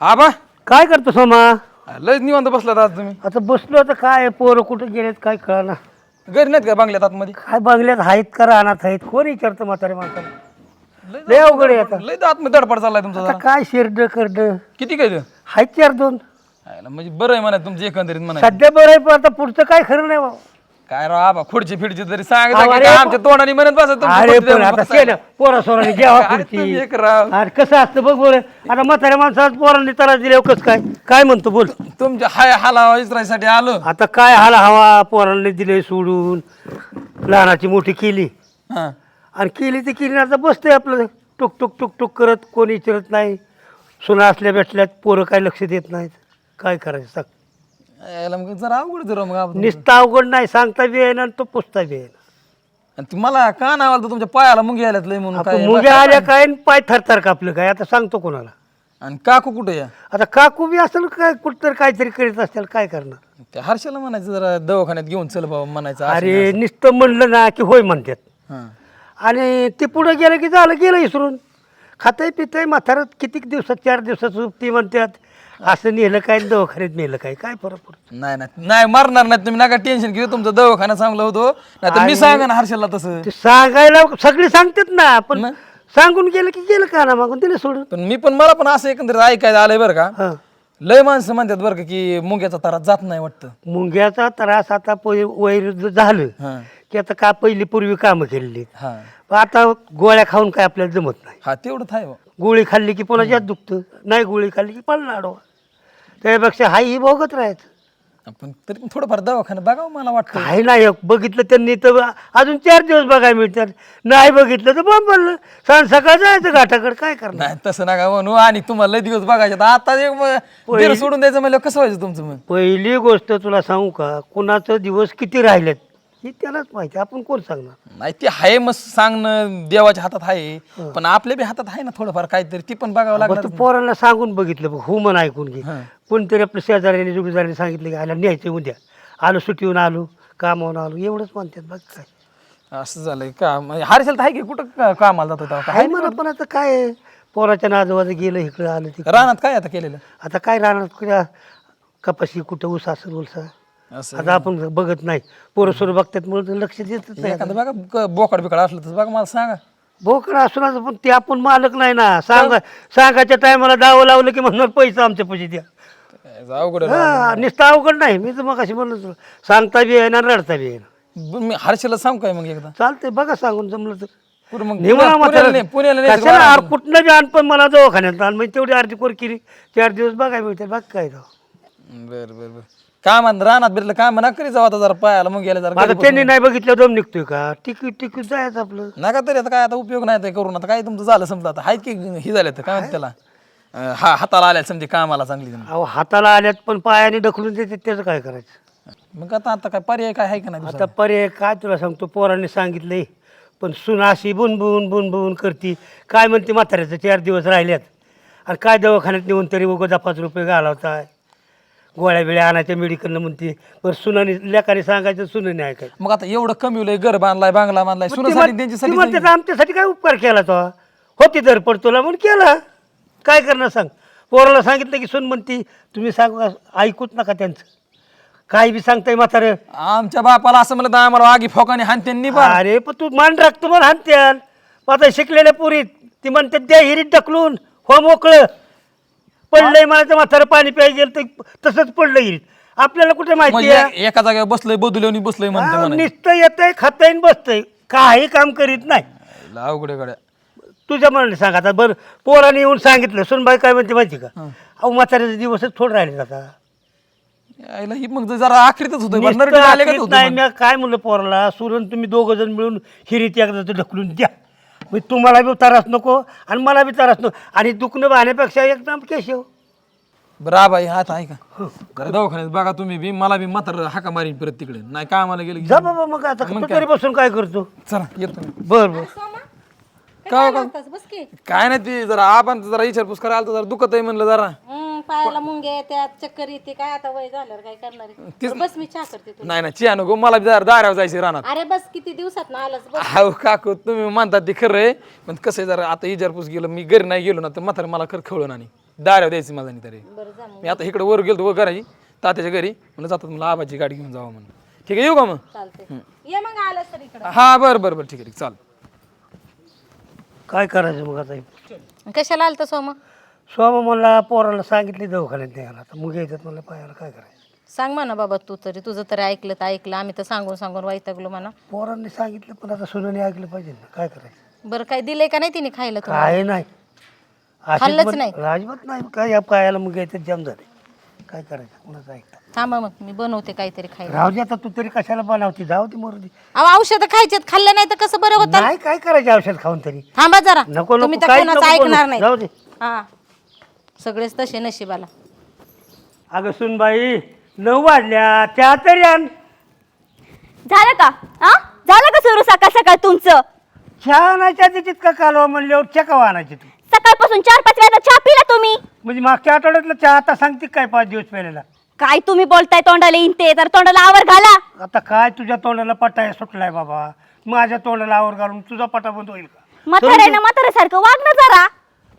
आबा काय करतो सोमा? लयच निवांत बसलात आज तुम्ही. आता बसलो आता काय पोरं कुठं गेलेत काय कळना. घरी नाहीत का बंगल्यात आतमध्ये? काय बंगल्यात आहेत का रानात आहेत कोण विचारतं म्हातारे माणसाला. लय लय अवघड आहे आता. लय आतमध्ये धडपड चाललाय तुमचा आता जरा. काय शिरड करड किती काय ते? आहेत 4-2. म्हणजे बरं आहे म्हणा तुमचं एकंदरीत म्हणा. सध्या बरं आहे पण आता पुढचं काय खरं नाही बाबा. काय राव आबा खुडची फिडची तरी सांगता अहो, की अरे काय पण- आमच्या तोंडाने म्हणत बसत तुमची अरे खुर्ची पण द्या आता म्हणून शेण पोरा सोराने घ्यावा अरे तुम्ही पुढची. एक राव. अरे कसं असतं बघ बरं आता म्हाताऱ्या माणसाला पोरांनी त्रास दिल्यावर कसं काय काय म्हणतो बोल. तुमच्या हाय हाला इस्रायसाठी आलो. आता काय हाला हवा पोरांनी दिले सोडून लहानाची मोठी केली हा. आणि केली ती केली आता बसतंय आपलं टुक टुक टुक टुक करत कोणी विचारत नाही. सुना असल्या भेटल्यात पोरं काय लक्ष देत नाहीत काय करायचं सांग. याला मग जरा अवघड जरा मग आपण. निस्ता अवघड नाही सांगता बी आहे ना आणि तो पुसता बी आहे ना. आणि तुम्हाला का नावाला तर तुमच्या पायाला मुंगी आल्यात लय म्हणून आता काय मुंग्या आल्या काय आणि पाय थरथर कापलं काय आता सांगतो कोणाला. आणि काकू कुठे या? आता काकू बी असेल काय कुठं काहीतरी करीत असतील काय करणार. त्या हर्षाला म्हणायचं जरा दवाखान्यात घेऊन चल बाबा म्हणायचं असं अरे नुसतं म्हणलं ना की होय म्हणतात हा. आणि ते पुढं गेलं की झालं गेलं इसरून. खातंय पितंय म्हातारं किती दिवसात 4 दिवसाचं ती म्हणतात असं नेलं काय दवाखान्यात नेलं काय काय फरक पडतो. नाही नाही नाही मारणार नाही तुम्ही नका टेन्शन घेऊ तुमचं दवाखाना चांगलं होतो नाही तर मी सांगा ना हर्षलला तसं. ते सांगायला सगळे सांगतात ना पण मग? सांगून गेलं की गेलं का ना मागून दिलं सोडून. पण मला पण असं एकंदरीत ऐकायला आलंय बरं का. हा लय माणसं म्हणतात बरं का की मुंग्याचा तारा जात नाही वाटतं. मुंग्याचा त्रास आता वैर झालं हा की आता का पहिली पूर्वी कामं केलेली हा पण आता गोळ्या खाऊन काय आपल्याला जमत नाही. हा तेवढं आहे बा. गोळी खाल्ली की पुन्हा जात दुखतं नाही गोळी खाल्ली की पडला आडवा. त्यापेक्षा हाय ही भोगत राहायचं. पण तरी पण थोडंफार दवाखाना बघावं मला वाटतं. काही नाही बघितलं त्यांनी तर अजून 4 दिवस बघायला मिळतात नाही बघितलं तर बॉम्ब पडलं सण सकाळ जायचं घाटाकडे काय करणार. नाही तसं नका म्हणू आणि तुम्हाला लय दिवस बघायचे तर आता एक दीड सोडून द्यायचं म्हणलं कसं व्हायचं तुमचं मग. पहिली गोष्ट तुला सांगू का कुणाचं दिवस किती राहिलेत हे त्यालाच माहिती आपण कोण सांगणार. नाही ते आहे मग सांगणं देवाच्या हातात आहे पण आपल्या बी हातात आहे ना थोडंफार काहीतरी ती पण बघावं मग लागणार. तू पोरांना सांगून बघितलं बघ हो म्हण ऐकून घे. हां. कोणतरी आपल्या शेजाऱ्याने जुगजाऱ्याने सांगितलं की आला न्यायचं उद्या आलो सुट्टीहून आलो कामावून आलो एवढंच म्हणतात बघ काय. असं झालंय का हर्षल तर आहे की कुठं कामाला जात होता काय म्हणा पण आता काय आहे, पोराच्या नाजवाचं गेलं इकडं आलं तिकडं. रानात काय आता केलेलं आता काय राहणार कुठं कपाशी कुठं ऊस असेल उलसा असं आता आपण बघत नाही पोरं सोरं बघतात म्हणून लक्ष देतच नाही. एखादं बघा बोकाड बिकाड असलं तर बघा मला सांगा. बोकड असून असं पण ते आपण मालक नाही ना सांगायच्या टायमाला दावं लावलं की म्हणणार पैसा आमच्या पैसे द्या. अवघड आहे. हा नुसतं अवघड नाही मी तर मग अशी म्हणलं तुला सांगता बी आहे ना रडता बी आहे ना. मी हर्षलला सांगू काय मग एकदा चालतंय बघा सांगून जमलं तर कुठं मग निवडा पुण्याला नाही, पुण्याला नाही कशाला आर कुठनं बी आण पण मला दवाखान्यात आण म्हणजे तेवढी अर्धी कोर केली 4 दिवस बघाय मिळते बघ काय जाऊ. बर बर बर काय म्हणत रानात बिरलं काय म्हणा करी जाऊ आता जरा पायाला मग गेलं जरा आता त्यांनी नाही बघितलं दम निघतोय का तिकीट तिकीट जायचं आपलं. नका तरी आता काय आता उपयोग नाही ते करून आता काय तुमचं झालं समजा आता आहेत की ही झालं तर काय म्हणतात त्याला हा हाताला आल्या समजे कामाला चांगली जण. अहो हाताला आल्यात पण पायाने ढकलून देते त्याचं काय करायचं. मग आता आता काय पर्याय काय आहे का नाही आता पर्याय काय तुला सांगतो पोरांनी सांगितलंय पण सुन अशी बुनबुन बुनबुन करती काय म्हणते म्हाताऱ्याचं 4 दिवस राहिल्यात आणि काय दवाखान्यात नेऊन तरी उगा 5 रुपये घालवताय गोळ्या बिळ्या आणायच्या मेडिकलनं म्हणते बरं सुनाने लेकाने सांगायचं सुनाने ऐकायचं. मग आता एवढं कमी होलंय घर बांधलाय बांगला बांधलाय ती सुनासाठी ती त्यांच्यासाठी म्हणते आमच्यासाठी काय उपकार केला तो होती दर पडतोला म्हणून केला काय करणार सांग. पोराला सांगितलं की सुन म्हणती तुम्ही सांगू ऐकूच नका त्यांचं काय बी सांगताय म्हातारं. आमच्या बापाला असं म्हणलं तर आम्हाला आगी फोकाने हानत्यांनी बा. अरे पण तू मान राखतो मला हानत्याल आता शिकलेल्या पुरीत ती म्हणते त्या हिरीत ढकलून हो मोकळं पडलंय मला म्हातारं पाणी प्यायला गेलं तर तसंच पडलं हिरीत आपल्याला कुठे माहिती म्हणजे आहे. एका जागेवर बसलंय बदलवणी बसलंय म्हणते हा, म्हणे. नुसतं येतंय खातंय बसतंय काही काम करीत नाही. अवघड आहे गड्या. तुझ्या मनाने सांग आता बरं पोराने येऊन सांगितलं सुनबाई काय म्हणते माहिती का अहो म्हाताऱ्याचे दिवसच थोडं राहिले आता यायला ही मग जरा आखरीतच होतं बरं, नुसतं नरडीला आले का आखरीत होतं नाही मग? मी काय म्हणलं पोराला सुरण तुम्ही 2 जण मिळून हिरीत एकदा ढकलून द्या मग तुम्हाला बी त्रास नको आणि मला बी त्रास नको आणि दुखणं पाहण्यापेक्षा एकदम केशव. बरं आबाई हात आहे का जरा दवाखान्यात बघा तुम्ही बी मला बी म्हातार हाका मारीन परत तिकडे नाही काय आम्हाला गेलं की. जा बाबा मग आता तू तरी बसून काय करतो. चला येतो मी. बरं बरं काय काय नाही ती जरा आपण जरा विचारपूस करायला तर जरा दुखत आहे म्हणलं जरा पायाला मुंग्या येतात चक्कर येते काय आता वय झाल्यावर काय करणार आहे? बस मी चहा करते तुला. नाही चिया नको मला बी जरा दारावर जायचं रानात. अरे बस किती दिवसात ना आलास बस. अहो काकू तुम्ही म्हणतात ते खरं आहे पण कसं आहे जरा आता विचारपूस गेलं मी घरी नाही गेलो ना तर म्हातारा मला खरं खवळून आणि दारावर द्यायची मला नाही तरी. बरं जा मग. मी आता इकडे वर गेलो घराची तात्याच्या घरी म्हणलं जातात मला आबाची गाडी घेऊन जावं म्हणून. ठीक आहे येऊ का मग? चालते ये मग आलं तर इकडं. हा बरं बरं बरं ठीक आहे चाल. काय करायचं मग आता? कशाला आलं तर सोमा? स्वामा मला पोराला सांगितले दवाखान्यात न्यायला, आता मग यायच्यात मला पायाला काय करायचं? सांग म्हणा बाबा तू तरी, तुझं तरी ऐकलं तर ऐकलं, आम्ही तर सांगून सांगून वैतागलो म्हणा. पोरांनी सांगितलं पण आता सुनाने ऐकलं पाहिजे ना, काय करायचं? बरं काय दिलंय का नाही तिने खायला तुला? काय नाही अशीच खाल्लंच म्हण- नाही? अजिबात नाही. काय या पायाला मग यायचं जाम झाले, काय करायचं? कुणाचं ऐकतं? थांबा मग मी बनवते काहीतरी खायला. राहू दे आता, तू तरी कशाला बनवते? जाऊ दे मरू दे. अहो औषधं खायचेत, खाल्लं नाही तर कसं बरं होतं? नाही काय करायचं औषध खाऊन तरी? थांबा जरा, नको तुम्ही नको तर काहीच कोणाचं नको ऐकणार बोलू. नाही. जाऊ दे. हा सगळेच तसे नशिबाला. अगं सुनबाई 9 वाजल्या, चहा तरी आण. झालं का? हा झालं का सुरू सकाळ सकाळ तुमचं? चहा आणायच्या आधी तितका कालवा म्हणल्यावर चकावा आणायची तू. सकाळपासून 4-5 वेळा चहा पिला तुम्ही. म्हणजे मागच्या आठवड्यातला चहा आता सांगते काय 5 दिवस पहिल्याला? काय तुम्ही बोलताय? तोंडाला इंते तर तोंडाला आवर घाला. आता काय तुझ्या तोंडाला पटाय सुटलाय बाबा? माझ्या तोंडाला आवर घालून तुझा पटा बंद होईल का? म्हाताऱ्यानं म्हाताऱ्यासारखं वाग ना जरा.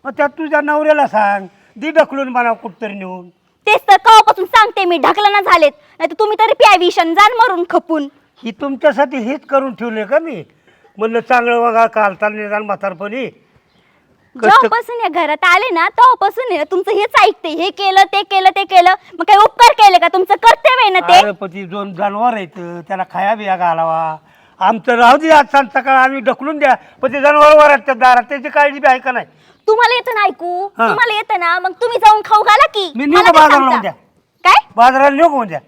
मग त्यात तुझ्या नवऱ्याला सांग, दी ढकलून बनाव कुठतरी नेऊन. तेच तर कवापासून सांगते मी, ढकलना झालेत. नाही तर तुम्ही तरी प्या विषण जाण मरून खपून. ही तुमच्यासाठी हेच करून ठेवले का मी? म्हणलं चांगलं बघा कालता निदान म्हातारपणी. जेव्हापासून या घरात आले ना तेव्हापासून आहे ना तुमचं हेच ऐकते. हे केलं ते केलं ते केलं. मग काही उपकार केले का? तुमचं कर्तव्य आहे ना ते. अरे पण ती दोन जनावर आहेत, त्याला खाया बिया घालावा. आमचं राहू दे आज सांग सकाळ आम्ही ढकलून द्या, पण ते जनावर वराच्या दारात त्याची काळजी बी आहे का नाही? तुम्हाला येतं ना ऐकू? हा. तुम्हाला येतं ना, मग तुम्ही जाऊन खाऊ घाला की. मी मला नको काय बाजारला सांगता? उद्या. काय बाजाराला नको द्या.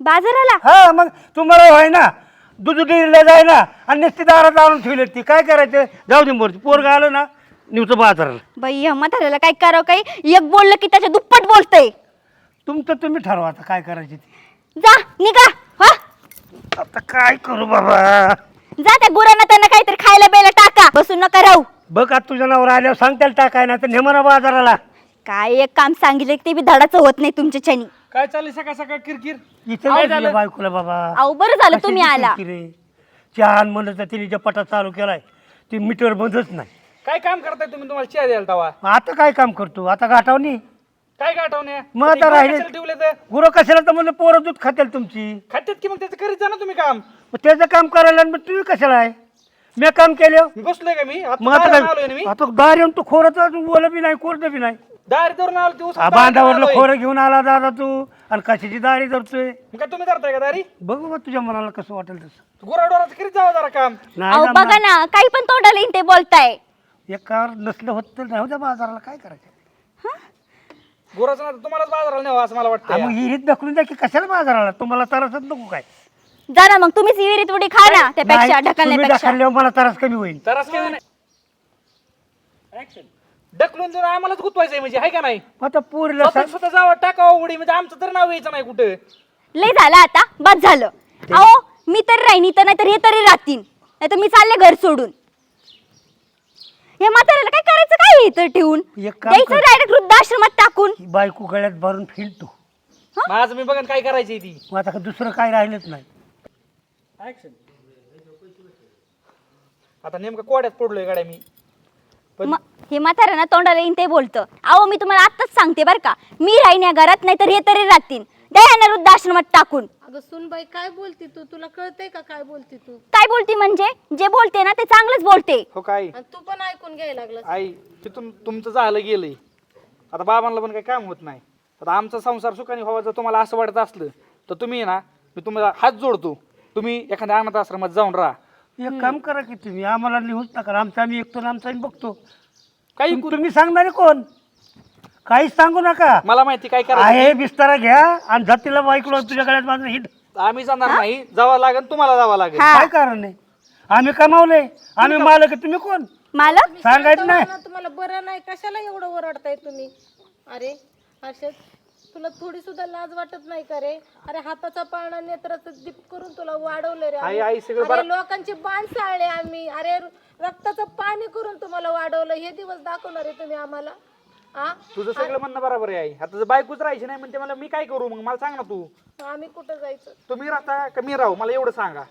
बाजाराला? हा मग तुम्हाला व्हाय ना दूध डेअरीला जाय ना, आणि नुसती दारात आणून ठेवले ती काय करायचं? जाऊ दे मोरची पोरगा आलं ना निवतं बाजाराला. बाई या म्हाताऱ्याला काय करावं? काही एक बोललं की त्याच्या दुप्पट बोलतय. तुमचं तुम्ही ठरवा आता काय करायचे ते. जा निघा. हा आता काय करू बाबा? जा त्या गुरांना त्यांना काहीतरी खायला प्यायला टाका. बसून नका राहू. बघ आता तुझ्या नावर आल्यावर सांग त्याला टाकाय ना तर नेमना बाजाराला. काय एक काम सांगितलं ते बी धडाचं होत नाही तुमच्या छानी. काय चालली सकाळ सकाळ किरकिर? इथे नाही दिलं बायकोला बाबा. अहो बरं झालं तुम्ही कशाची आला. किरकिर आहे? चहा आण म्हणलं तर तिने जपाटा चालू केलाय, ती मीटर बंदच नाही. काय काम करताय तुम्ही? तुम्हाला चहा द्यायला तवा आता काय काम करतो? आता गाठावणी काय गाठवणे? मग आता राहिले ठेवले तर गुरं कशाला? तर म्हणलं पोरं दूध खातील तुमची. खात्यात की मग त्याचं करीत जा ना तुम्ही काम. मग त्याचं काम करायला मग तुम्ही कशाला आहे? मी काम केलं मी बसलोय का मी? मग आता दारात आलोय ना मी. काय? आता दार येऊन तू खोरत बोल बी नाही कोरत बी नाही. दारी धरून आलो ते उसात बांधावरलं आलोय. खोरं घेऊन आला दादा तू, आणि कशाची दारी धरतोय? मग काय तुम्ही धरताय का दारी? बघू बघ तुझ्या मनाला कसं वाटेल तसं. गुराडोराचं करीत जावं जरा काम. नाही अहो जमणार. बघा ना काही पण तोंडाला येईन ते बोलताय. एकावर नसलं होत तर नाही त्या बाजाराला काय करायचं? गुराचं ना तुम्हालाच बाजाराला न्यावं असं मला हा, वाटतं. मग हिरीत ढकलून द्या की कशाला बाजाराला? तुम्हाला तरसच नको काय? जा ना मग तुम्हीच विहिरीत उडी खा ना त्यापेक्षा नाही, तुम्ही ढकलण्यापेक्षा. ढकलल्यावर मला त्रास कमी होईल. तर असं काही नाही. ढकलून देऊन आम्हालाच गुतवायचंय म्हणजे आहे का नाही? आता पोरीला स्वतः स्वतः जावं टाकावं उडी म्हणजे आमचं तर नाव यायचं नाही कुठं. लय झालं आता बस झालं. अहो मी तर राहीन इथं, नाही तर हे तरी राहतील, नाही तर मी चालले घर सोडून. हे म्हाताऱ्याला काय करायचं? काय इथं ठेवून एक काम द्यायचं कर. डायरेक्ट वृद्धाश्रमात टाकून. ही बायको गळ्यात भरून फिरतो. माझं मी बघन काय करायची ती. मग आता दुसरं काय राहिलंच नाही. आता नेमकं कोड्यात पडलोय गाड्या मी. हे म्हाताऱ्यानं तोंडाला येईन ते बोलतं. अहो मी तुम्हाला आत्ताच सांगते बरं का, मी राहीन या घरात, नाही तर हे तरी राहतील. द्या यांना वृद्धाश्रमात टाकून. अगं सुनबाई काय बोलती तू? तुला कळतंय का काय बोलती तू? काय बोलती म्हणजे? जे बोलते ना ते चांगलंच बोलते. हो काय आणि तू पण ऐकून घ्यायला लागलास. आई तिथून तुमचं झालं गेलंय. आता बाबांना पण काही काम होत नाही. आता आमचा संसार सुखाने व्हावा जर तुम्हाला असं वाटत असलं तर तुम्ही ना, मी तुम्हाला हात जोडतो, तुम्ही एखाद्या अनाथ आश्रमात जाऊन राहा. एक काम करा की तुम्ही आम्हाला लिहूच नका. आमचं आम्ही एकतो ना आमचं आम्ही बघतो. काही तुम्ही सांगणारे कोण? काहीच सांगू नका. मला माहिती काय करायचं. आहे बिस्तारा घ्या आणि जातीला बायको तुझ्या गळ्यात माझं हिट. आम्ही जाणार नाही. जावं लागेल तुम्हाला जावं लागेल. हा. काय कारण नाही? आम्ही कमावले, आम्ही मालक आहे. तुम्ही कोण? मालक सांगायचं नाही. ना तुम्हाला बरं नाही, कशाला एवढं ओरडताय तुम्ही? अरे हर्षद, तुला थोडी सुद्धा लाज वाटत नाही का रे? अरे हाताचा पाळणा नेत्राचा दीप करून तुला वाढवलं रे आई आम्ही. सगळं अरे लोकांची बाण साळले आम्ही. अरे रक्ताचं पाणी करून तुम्हाला वाढवलं. हे दिवस दाखवणार आहे तुम्ही आम्हाला? आ तुझं सगळं म्हणणं बरोबर आहे आई. आता जर बायकोच राहायची नाही म्हणते मला, मी काय करू मग? मला सांग ना तू. आम्ही कुठं जायचं? तुम्ही राहता का मी राहू? मला एवढं सांगा.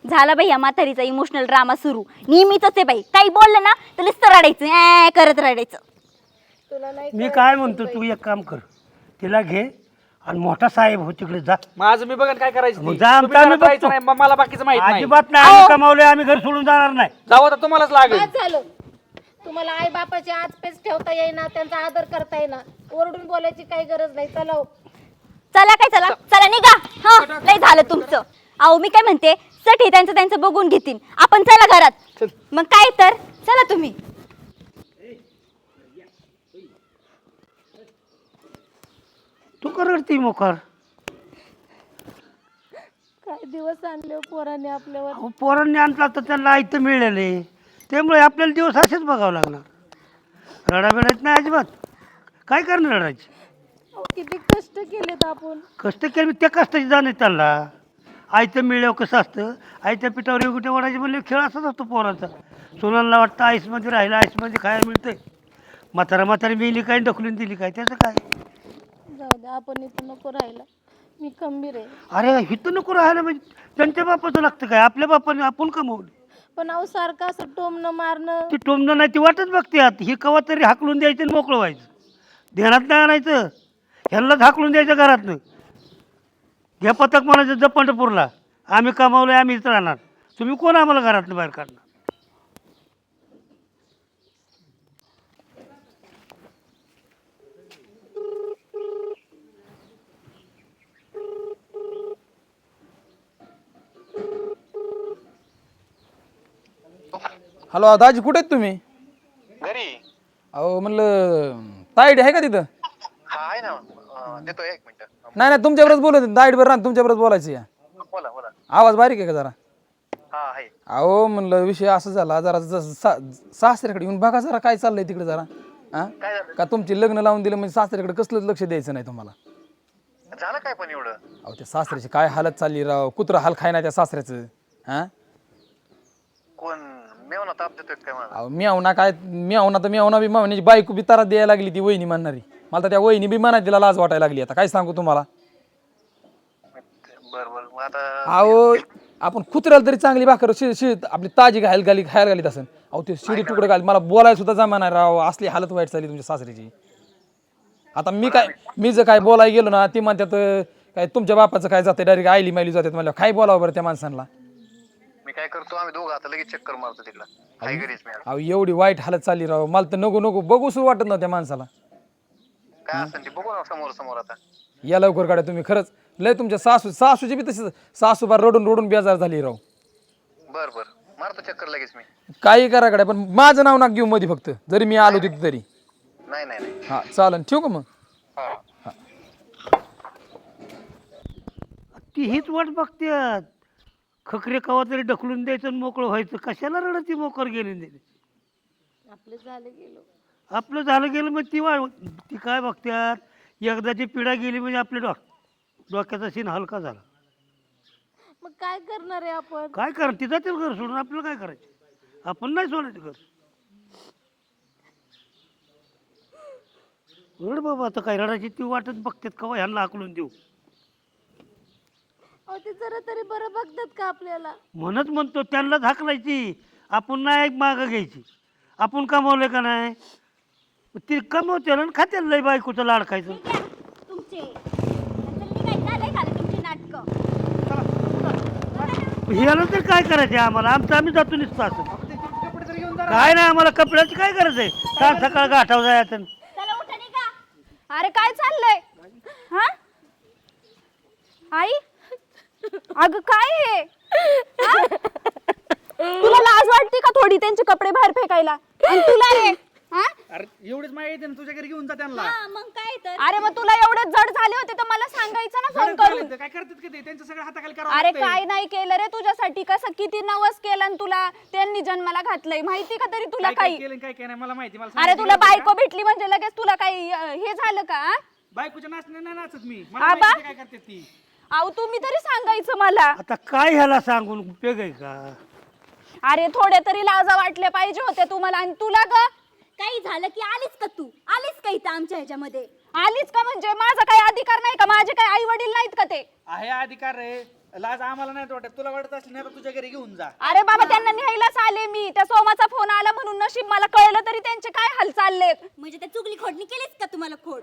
झाला बाई या म्हातारीचा इमोशनल ड्रामा सुरू. नेहमीच आहे बाई, काही बोललं ना तर नुसतं रडायचं, करत रडायचं. तुला नाही मी काय म्हणतो तू एक काम कर, तिला घे आणि मोठा साहेब हो तिकडे जा. माझं मी बघन काय करायचं मग ते. जा, आमचं तुम्ही घरात आम्ही राहायचं बघतो. नाही, मग मला बाकीचं माहित नाही. अजिबात नाही, आम्ही कमावले, आम्ही घर सोडून जाणार नाही. जावं तर तुम्हालाच लागेल. बस झालं. तुम्हाला आई बापाची आजपेच ठेवता येईना, त्यांचा आदर करता येईना, ओरडून बोलायची काही गरज नाही. चला हो. चला काय चला चला निघा. हा लय झालं तुमचं. अहो मी काय म्हणते, सठ हे त्यांचं बघून घेतील, आपण चला घरात. मग काय तर चला तुम्ही. तू करडती मोकार. काय दिवस आणले हो पोराने आपल्यावर. अहो, पोरांनी आणला तर त्यांना आयतं मिळाले, त्यामुळे आपल्याला दिवस असेच बघावं लागणार. रडाबिडायचं नाही अजिबात. काय करणार रडायची? अहो, किती कष्ट केलेत आपण. कष्ट केले, त्या कष्टाची जाणीव त्यांना. आयतं मिळल्यावर कसं असतं, आयत्या पिठावर एवढे वडायचे म्हणले खेळ असाच असतो पोरांचा. सोनाला वाटतं आईसमध्ये राहिलं, आईसमध्ये खायला मिळतंय. म्हातारी मिली काय ढकलून दिली काय, त्याचं काय? जाऊ दे, आपण इथं नको राहायला. मी खंबीर आहे. अरे हिथं नको राहायला म्हणजे त्यांच्या बापाचं लागतं काय? आपल्या बापाने आपण कमवलं. पण अहो सारखं असं टोमणं मारणं. ती टोमणं नाही, ती वाटच बघते आत. ही कवा तरी हाकलून द्यायचं आणि मोकळं व्हायचं. ध्यानात नाही आणायचं, ह्यांनाच हाकलून द्यायचं घरातनं. घ्या पथक म्हणायचं जर पंढरपूरला, आम्ही कमावलंय, आम्ही इथं राहणार. तुम्ही कोण आम्हाला घरातनं बाहेर काढणार? हॅलो दाजी, कुठे आहेत तुम्ही? घरी. अहो म्हणलं ताईडी आहे का तिथं? हा आहे ना. देतो एक मिनिट. नाही तुमच्याबरोबर बोलत ताईडीवर राहून तुमच्याबरोबर बोलायचं या. बोला बोला. आवाज बारीक आहे का जरा? हा आहे. अहो म्हणलं विषय असं झाला, जरा सासऱ्याकडे येऊन बघा जरा काय चाललंय तिकडे जरा. हा काय झालं? का तुमची लग्न लावून दिलं म्हणजे सासऱ्याकडे कसलंच लक्ष द्यायचं नाही तुम्हाला? झालं काय पण एवढं? अहो त्या सासऱ्याची काय हालत चालली राव, कुत्र हाल खाय ना त्या सासऱ्याचं. हा कोण मेवना ताप देतोय काय मला? अहो मेवना काय, मेवना तर मेवना बी मेवण्याची बायको बी तारा द्यायला लागली ती वहिनी म्हणणारी. मला तर त्या वहिनी बी म्हणा तिला लाज वाटायला लागली. आता काय सांगू तुम्हाला. बर बर. मग आता अहो आपण कुत्र्याला तरी चांगली भाकर आपली ताजी खायला घालीत असेल. अहो ते शिडी तुकडे घाल, मला बोलायला सुद्धा जमा नाही राव. असली हालत वाईट झाली तुमच्या सासऱ्याची. आता मी जर काय बोलायला गेलो ना, ती म्हणतात काय तुमच्या बापाचं काय जाते, डायरेक्ट आईली मायली जातात. मला काय बोलावं बरं त्या माणसांना? मी काय करतो, आम्ही दोघं आता लगेच चक्कर मारतो तिकडं. काय घरीच मी. अहो एवढी वाईट हालत चालली राव, मला तर नको बघूच वाटत नव्हतं त्या माणसाला. काय असेल ते बघू ना समोर समोर आता. या लवकर काढा तुम्ही. खरंच लय तुमच्या सासूची बी तशी सासूबार रडून बेजार झाली राव. बर बर. मारतो चक्कर लगेच मी. काही करा कडे, पण माझं नाव ना घेऊ मध्ये फक्त, जरी मी आलो तिथे तरी. नाही नाही नाही. हा चालन, ठेवू का मग? हा. ती हीच वाट बघतात. खकरे कवा तरी ढकलून द्यायचं आणि मोकळं व्हायचं. कशाला रडती मोकर गेली दिली? आपलं झालं गेलो. आपलं झालं गेलं मग ती काय बघतात, एकदाची पिढा गेली म्हणजे आपल्या डोक्याचा सीन हलका झाला. मग काय करणार आहे आपण? काय करा, तिथं ते घर सोडून आपल्याला काय करायचं? आपण नाही सोडायचं घर. रड बाबा, आता काय रडायची ती वाटत बघतात कवा ह्यांना हाकलून देऊ. अहो ते जरा तरी बरं बघतात का आपल्याला? म्हणतो त्यांनाच हाकलायची, आपण नाही मागं घ्यायची. आपण कमावलं का नाही? ती कमवते ना, खात्याला लय बायकोचं लाड खायचं. तुमचे झालंय झालं तुमची नाटकं. ह्याला तर काय करायचं आम्हाला? आम्ही जातो नुसतं असं. कपडे तरी घेऊन जा. काय नाही आम्हाला कपड्याची काय गरज आहे? काल सकाळ गाठाव जायचं. चला उठा निघा. अरे काय चाललंय? हा आई, अगं काय आहे? हा? तुला लाज वाटते का थोडी त्यांचे कपडे बाहेर फेकायला? आणि तुला रे हा? अरे एवढीच माहिती येते ना, तुझ्या घरी घेऊन जा त्यांना. मग काय तर? अरे मग तुला एवढे जड झाले होते तर मला सांगायचं ना फोन करून. काय करतात का ते? त्यांच्या सगळ्या हाताखाली करावं अरे लागतंय. काय नाही केलं रे तुझ्यासाठी, कसं किती नवस केलं आणि तुला त्यांनी जन्माला घातलंय माहिती का तरी तुला काय काय काही? केलं काय काय नाही मला माहिती. मला अरे सांगितलं तुला होतं बायको का? भेटली म्हणजे लगेच तुला काही हे झालं का? हा? बायकोच्या नाचणे नाही नाचत मी. मला आबा? माहिती काय करते ती. अहो तुम्ही तरी सांगायचं मला. आता काय ह्याला सांगून उपयोग आहे का? अरे थोडे तरी लाजा वाटले पाहिजे होते तुम्हाला. आणि तुला ग काही झालं की आलीच का तू? आलीच का इथं आमच्या ह्याच्यामध्ये? आलीच का म्हणजे माझा काही अधिकार नाही का? माझे काही आई वडील नाहीत का ते? आहे अधिकार रे, लाज आम्हाला नाही वाटत, तुला वाटत असली नाही तर तुझ्या घरी घेऊन जा. अरे बाबा त्यांना न्यायलाच आले मी. त्या सोमाचा फोन आला म्हणून नशीब मला कळलं तरी त्यांचे काय हाल चाललेत. म्हणजे त्या चुगली खोडणी केलीच का तुम्हाला खोड?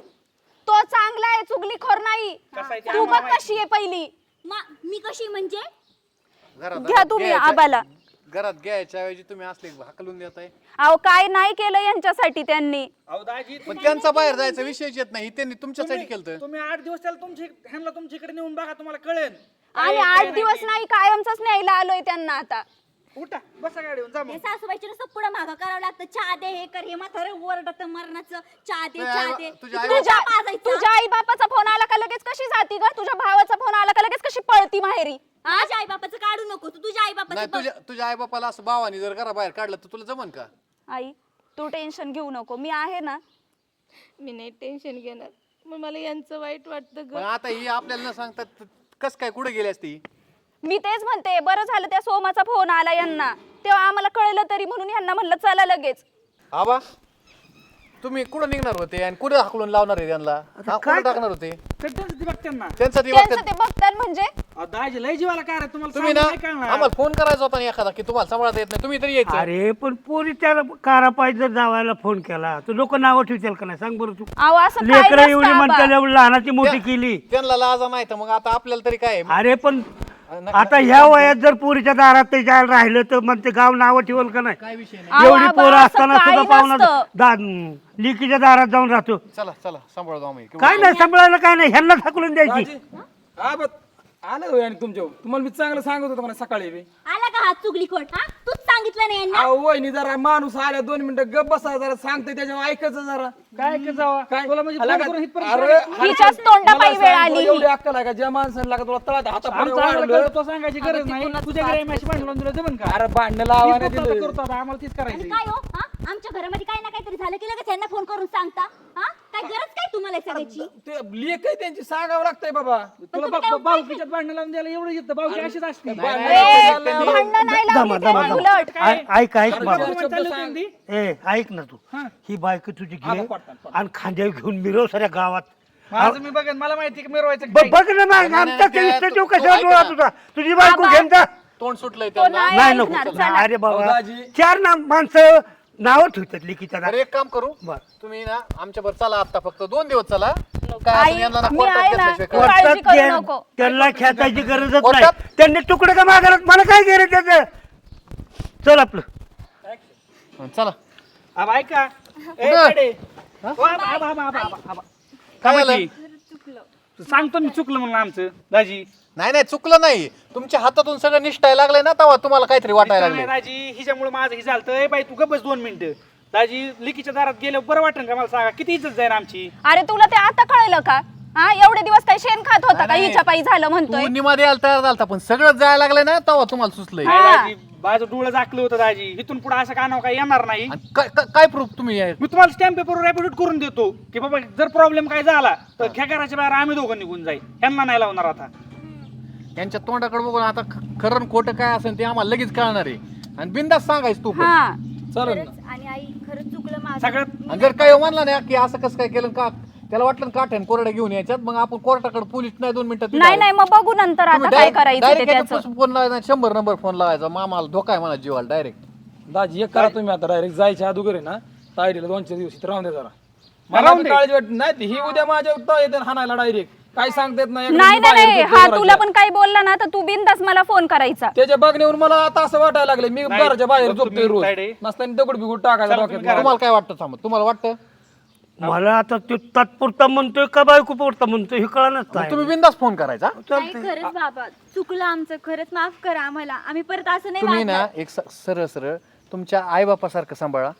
तो चांगला आहे, चुगलीखोर नाही. कसा आहे ते तू बघ कशी आहे पहिली. मी कशी म्हणजे? घ्या तुम्ही आबाला. घरात घ्यायच्या ऐवजी तुम्ही असले हाकलून देताय. अहो काय नाही केलं यांच्यासाठी त्यांनी. अहो दाजी पण त्यांचा बाहेर जायचा विषयच येत नाही, त्यांनी तुमच्यासाठी केलं. तुम्ही 8 दिवस त्याला ह्यांना तुमच्याकडे नेऊन बघा, तुम्हाला कळेल. आणि 8 दिवस नाही कायमच न्यायला आलोय त्यांना आता. उठा बसा गाडीवर जा मग. हे सासूबाईचे नुसतं पुढे मागं करावं लागतं. चहा दे, हे कर, हे म्हातारे ओरडत मरणाचं. चहा दे, चहा दे. तुझ्या आई बापाचा फोन आला का लगेच कशी जाती ग? तुझ्या भावाचा फोन आला का लगेच कशी पळती माहेरी? माझ्या आई बापाचं काढू नको तू. तुझ्या आई नाही बापाचं तुझ्या आई बापाला असं भावानी जर घराबाहेर काढलं तर तुला जमन का? आई तू टेन्शन घेऊ नको, मी आहे ना. मी नाही टेन्शन घेणार, पण मला यांचं वाईट वाटतं पण आता ही आपल्याला न सांगतात कस काय कुठे गेली असती? मी तेच म्हणते, बरं झालं त्या सोमाचा फोन आला यांना, तेव्हा आम्हाला कळलं तरी म्हणून यांना म्हणलं चला लगेच. आबा तुम्ही कुठं निघणार होते आणि कुठे हाकलून लावणार आहे त्यांना? कुठं टाकणार होते? त्यांचं ती बघते ना. त्यांचा दिवस त्यांचं ते बघतात म्हणजे. अहो, दाजी लय जीवाला काय रे, तुम्हाला तुम्ही ना सांगून नाही कळणार. आम्हाला फोन करायचा होता ना एखादा की तुम्हाला सांभाळता येत नाही, तुम्ही तरी यायचं. अरे पण पोरी त्याला कारा पाहिजे जर जावायला फोन केला तर लोक नावं ठेवतील का नाही? सांग बरं तू. अहो असं काय लेकरं नसतं एवढी आबा. म्हणतात एवढी लहानाची मोठी केली. त्यांना लाजा नाही तर मग आता आपल्याला तरी काय आहे? अरे पण आता ह्या वयात जर पोरीच्या दारात ते जायला राहिलं तर मग ते गाव नावं ठेवल का नाही? काय विषय नाही. अहो, एवढी आबा, पोरं असं असताना काही सुद्धा पाहुणा नसतं. लिकीच्या दारात जाऊन राहतो. चला चला सांभाळतो आम्ही. काय नाही सांभाळायला काय नाही, ह्यांना ढकलून द्यायची. हा बघ आलं होय आणि तुमच्या तुम्हाला मी चांगलं सांगत होतो मला सकाळी बी. आला का हा चुगली खोड? हा तूच सांगितलं नाही यांना? अहो वहिनी जरा माणूस आल्या 2 मिनिटं गप बसा जरा सांगते त्याच्यावर ऐकायचं जरा. काय की जावा काय तुला म्हणजे आला फोन का? करून इथपर्यंत अरे, सांगायचं. हिच्याच तोंडापायी मला वेळ सांग, आली तुला ही. एवढी अक्कल आहे का ज्या माणसाला लागा तुला तळात हातापायी आमचं आम्हाला वाढलं. कळतं, तो सांगायची गरज नाही. तुझ्याकडे माझी भांडण तुला जमन का? अरे भांडणं लावा तीच फक्त आता करतो आता, आम्हाला तीच आणि करायची. काय हो? हा आमच्या घरामध्ये काय ना काहीतरी झालं की लगेच यांना फोन करून सांगता. हा काय गरज काय तुम्हाला या सगळ्याची? ते लेख आहे त्यांची सांगावं लागतंय बाबा. तुला भाऊकीच्यात भांडण लावून द्यायला एवढं येतं. भाऊकी अशीच असते. भांडणं नाही लावली त्यांनी उलट. ऐक ऐक बाबा, तुम्ही चालले होते ना ती? ए ऐक ना तू. हा. ही बायको तुझी घे आबा, पाडतात. आणि खांद्यावर घेऊन मिरव साऱ्या गावात. माझं मी बघेन, मला माहिती की मिरवायचं बघ ना मग आमचा इष्ट कशावर डोळा तुझा? तुझी बायको आबा. घेऊन जा. तोंड सुटलंय तो त्यांना. नाही नाही नको. ऐकणार, चला. अरे बाबा अहो, दाजी. 4 माणसं नावं ठेवतात लिकीच्या तर एक काम करू, बर. तुम्ही ना आमच्या बरोबर चला आता फक्त 2 दिवस चला. काय आई, अजून यांना ना मी कोर्टात आहे ना. घेतल्याशिवाय तू कळत काळजी करू नको. त्यांना खेचायची गरजच नाही. कोर्टात? त्यांनी तुकडे का मागणार? मला काय गेलं त्याचं? चल आपलं. नाही. चला आबा ऐका. ए, कुठं? कडे. ओ, आबा. काय झालं? थांबायची. सांगतो मी चुकलं म्हणून आमचं दाजी. नाही चुकलं नाही, तुमच्या हातातून सगळं निष्ठायला लागलंय ना तेव्हा तुम्हाला काहीतरी वाटायला नाही, लागलं. दाजी हिच्यामुळे माझं हे झालं. बाई तू गप्प बस 2 मिनिटं. दाजी लिकीच्या दारात गेलं बरं वाटेल का? मला सांगा किती इज्जत जाईल आमची. अरे तुला ते आता कळलं का? हा एवढे दिवस काय शेण खात होता का? हिच्या पायी झालं म्हणतोय. तू निमा द्यायला तयार झालता पण सगळं जायला लागलंय ना तेव्हा तुम्हाला सुचलंय. हा. नाही, दाजी माझं डोळं झाकलं होतं दाजी. इथून पुढे असं कानावर काही येणार नाही. आणि काय प्रूफ तुम्ही मी तुम्हाला स्टॅम्प पेपरवर रेप्युटेड करून देतो की बाबा जर प्रॉब्लेम काय झाला तर ह्या घराच्या बाहेर आम्ही दोघं निघून जाईल. ह्यांना नाही लावणार आता. यांच्या तोंडाकडे बघून आता खरं आणि खोटं काय असेल ते आम्हाला लगेच कळणार आहे. आणि बिंदास सांगायच तू पण. हा चालेल ना. खरंच आणि आई खरंच चुकलं माझं. सगळ्यात आणि जर काय म्हणला ना की असं कसं काय केलं का, त्याला वाटलं काठ्यान कोरडा घेऊन यायच्यात, मग आपण कोर्टाकडे पोलीस नाही 2 मिनिटात नाही नाही मग बघू नंतर आता काय करायचं ते त्याचं. फोन लावायचा 100 नंबर फोन लावायचा. मामाला धोका आहे मला जीवाला डायरेक्ट. दाजी एक करा तुम्ही आता डायरेक्ट जायच्या अगोदर आहे ना तायडीला 2-4 दिवस इथं राहून दे जरा. राहून मला दे. काळजी वाटत नाही ही उद्या माझ्या उत्तर येते हाणायला डायरेक्ट. काय सांगता येत नाही. नाही एकदा मी नाही बाहेर नाही. झोपतो हा घराच्या. तुला पण काही बोलला ना तर तू बिनधास्त मला फोन करायचा. त्याच्या बघण्यावर मला आता असं वाटायला लागले मी नाही, घराच्या बाहेर बघ झोपतोय तुम्ही रोज तायडे. नसताना दगड बिगुड टाकायला चला, डोक्यात तुम्ही मला. तुम्हाला काय वाटतं सांग, तुम्हाला वाटतं? मला आता तो तात्पुरता म्हणतोय का बायको पुरता म्हणतोय हे कळणच मग तुम्ही बिंदास फोन करायचा. नाही खरंच बाबा चुकलं आमचं. खरंच माफ करा आम्हाला. आम्ही परत असं नाही तुम्ही वागणार. ना एक सरळ सरळ तुमच्या आईबापासारखं सांभाळा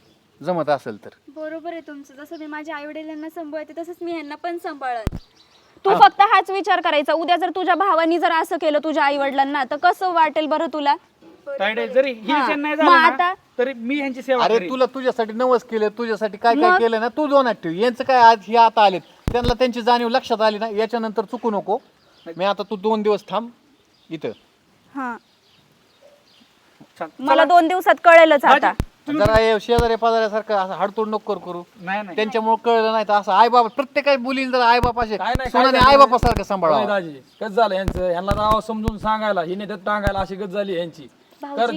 जमत असेल तर. बरोबर आहे तुमचं. जसं मी माझ्या आई वडिलांना सांभाळते तसंच मी ह्यांना पण सांभाळन. तू फक्त हाच विचार करायचा. उद्या जर तुझ्या भावानी जर असं केलं तुझ्या आई वडिलांना तर कसं वाटेल बरं तुला? तायडे जरी ही हा. विषय नाही मग झाला आता? ना, तरी मी ह्यांची सेवा अरे करीन. तुला तुझ्यासाठी नवस केलं, तुझ्यासाठी काय काय केलं ना, तू दोन ठेव. यांचं काय आज हे आता आलेत, त्यांना त्यांची जाणीव लक्षात आली ना, याच्यानंतर चुकू नको. मी आता तू 2 दिवस थांब इथं. हा चल, मला 2 दिवसात कळेलच आता. दाजी, जरा शेजारी पाजाऱ्यासारखं असं हाडतोड नको करू नाही नाही त्यांच्यामुळे कळलं नाही तर असं आई बाबा प्रत्येक मुलीला जर आई बापाचे काय नाही, सोनाने काय आई बापासारखं सांभाळा होय दाजी कसं झालं यांचं यांना नाव समजून सांगायला हिने त्यात टांगायला अशी गत झाली यांची तर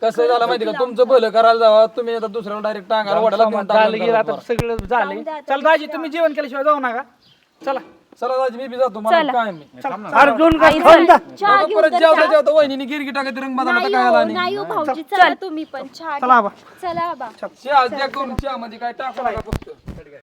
कसं झालं माहिती का तुमचं भलं करायला जावा तुम्ही आता दुसऱ्याला डायरेक्ट टांगायला वडाला घेऊन झालं गेलं टाकलं आता सगळं झालंय चल दाजी तुम्ही जेवण केल्याशिवाय जाऊ नका चला चला दाजी मी बी जातो मला काय मी अरे 2 घास खाऊन जा. परत जेवता जेवता वहिनी गिरगी टाकायची रंग बदलला तर काय आला नाही नाही हो भाऊजी चला तुम्ही पण चहा चला आबा चला बाबा चहा द्या करून चहा मध्ये काय टाकू नका फक्त